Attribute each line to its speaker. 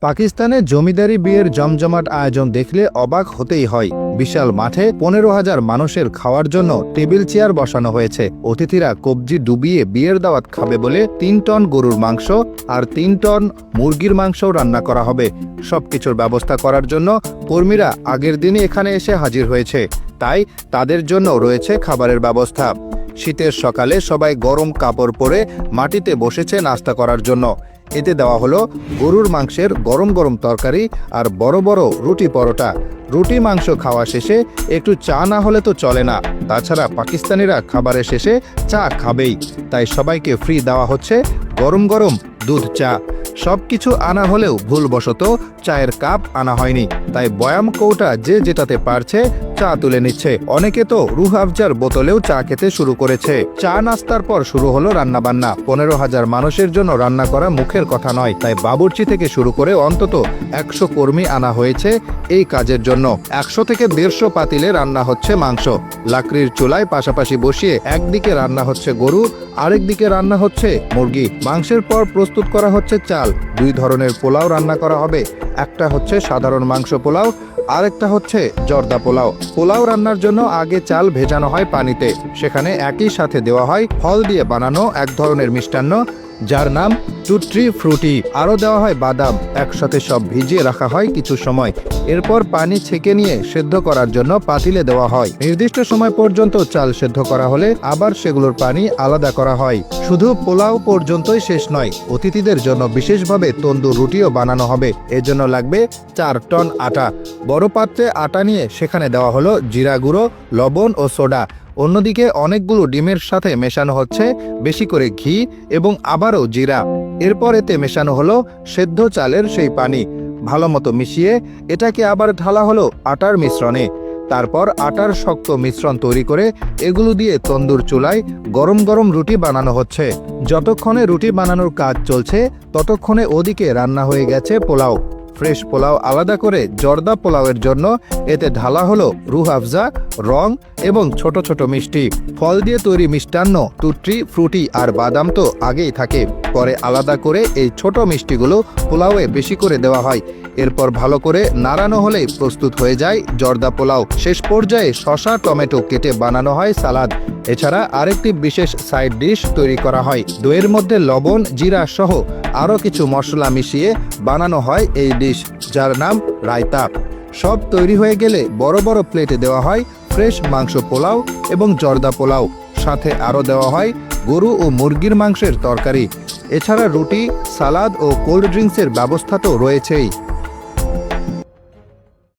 Speaker 1: পাকিস্তানে জমিদারি বিয়ের জমজমাট আয়োজন দেখলে অবাক হতেই হয়। বিশাল মাঠে 15,000 মানুষের খাওয়ার জন্য টেবিল চেয়ার বসানো হয়েছে। অতিথিরা কবজি ডুবিয়ে বিয়ের দাওয়াত খাবে বলে 3 টন গরুর মাংস আর 3 টন মুরগির মাংসও রান্না করা হবে। সবকিছুর ব্যবস্থা করার জন্য কর্মীরা আগের দিনই এখানে এসে হাজির হয়েছে, তাই তাদের জন্য রয়েছে খাবারের ব্যবস্থা। শীতের সকালে সবাই গরম কাপড় পরে মাটিতে বসেছে নাস্তা করার জন্য। এতে দেওয়া হলো গরুর মাংসের গরম গরম তরকারি আর বড় বড় রুটি পরোটা। রুটি মাংস খাওয়া শেষে একটু চা না হলে তো চলে না। তাছাড়া পাকিস্তানিরা খাবারের শেষে চা খাবেই, তাই সবাইকে ফ্রি দেওয়া হচ্ছে গরম গরম দুধ চা। সবকিছু আনা হলেও ভুলবশত চায়ের কাপ আনা হয়নি, তাই বয়াম কৌটা যে যেটাতে পারছে চা তুলে নিচ্ছে। অনেকে তো রুহ আফজার বোতলেও চা খেতে শুরু করেছে। চা নাস্তার পর শুরু হলো রান্নাবান্না। 15,000 মানুষের জন্য রান্না করা মুখের কথা নয়, তাই বাবুর্চি থেকে শুরু করে অন্তত 100 কর্মী আনা হয়েছে এই কাজের জন্য। 100 থেকে 150 পাতিলে রান্না হচ্ছে মাংস। লাকড়ির চুলায় পাশাপাশি বসিয়ে একদিকে রান্না হচ্ছে গরু, আরেকদিকে রান্না হচ্ছে মুরগি। মাংসের পর প্রস্তুত করা হচ্ছে চাল। 2 ধরনের পোলাও রান্না করা হবে। একটা হচ্ছে সাধারণ মাংস পোলাও, আরেকটা হচ্ছে জর্দা পোলাও। পোলাও রান্নার জন্য আগে চাল ভেজানো হয় পানিতে, সেখানে একই সাথে দেওয়া হয় ফল দিয়ে বানানো এক ধরনের মিষ্টান্ন যার নাম টুট্রি ফ্রুটি। আরও দেওয়া হয় বাদাম। একসাথে সব ভিজিয়ে রাখা হয় কিছু সময়। এরপর পানি ছেঁকে নিয়ে সেদ্ধ করার জন্য পাতিলে দেওয়া হয়। নির্দিষ্ট সময় পর্যন্ত চাল সেদ্ধ করা হলে আবার সেগুলোর পানি আলাদা করা হয়। শুধু পোলাও পর্যন্তই শেষ নয়, অতিথিদের জন্য বিশেষভাবে তন্দুর রুটিও বানানো হবে। এর জন্য লাগবে 4 টন আটা। বড় পাত্রে আটা নিয়ে সেখানে দেওয়া হলো জিরা গুঁড়ো, লবণ ও সোডা। অন্যদিকে অনেকগুলো ডিমের সাথে মেশানো হচ্ছে বেশি করে ঘি এবং আবারও জিরা। এরপর এতে মেশানো হলো সেদ্ধ চালের সেই পানি। ভালো মতো মিশিয়ে এটাকে আবার ঢালা হলো আটার মিশ্রণে। তারপর আটার শক্ত মিশ্রণ তৈরি করে এগুলো দিয়ে তন্দুর চুলায় গরম গরম রুটি বানানো হচ্ছে। যতক্ষণে রুটি বানানোর কাজ চলছে ততক্ষণে ওদিকে রান্না হয়ে গেছে পোলাও। ফ্রেশ পোলাও আলাদা করে জর্দা পোলাওয়ের জন্য এতে ঢালা হলো রুহ আফজা, রং এবং ছোট ছোট মিষ্টি। ফল দিয়ে তৈরি মিষ্টান্ন, টুট্রি ফ্রুটি আর বাদাম তো আগেই থাকে। পরে আলাদা করে এই ছোট মিষ্টিগুলো পোলাওয়ে বেশি করে দেওয়া হয়। এরপর ভালো করে নাড়ানো হলেই প্রস্তুত হয়ে যায় জর্দা পোলাও। শেষ পর্যায়ে শসা টমেটো কেটে বানানো হয় সালাদ। এছাড়া আরেকটি বিশেষ সাইড ডিশ তৈরি করা হয়। দইয়ের মধ্যে লবণ, জিরা সহ আরও কিছু মশলা মিশিয়ে বানানো হয় এই ডিশ, যার নাম রায়তা। সব তৈরি হয়ে গেলে বড় বড় প্লেটে দেওয়া হয় ফ্রেশ মাংস পোলাও এবং জর্দা পোলাও। সাথে আরও দেওয়া হয় গরু ও মুরগির মাংসের তরকারি। এছাড়া রুটি, সালাদ ও কোল্ড ড্রিঙ্কসের ব্যবস্থা তো রয়েছেই।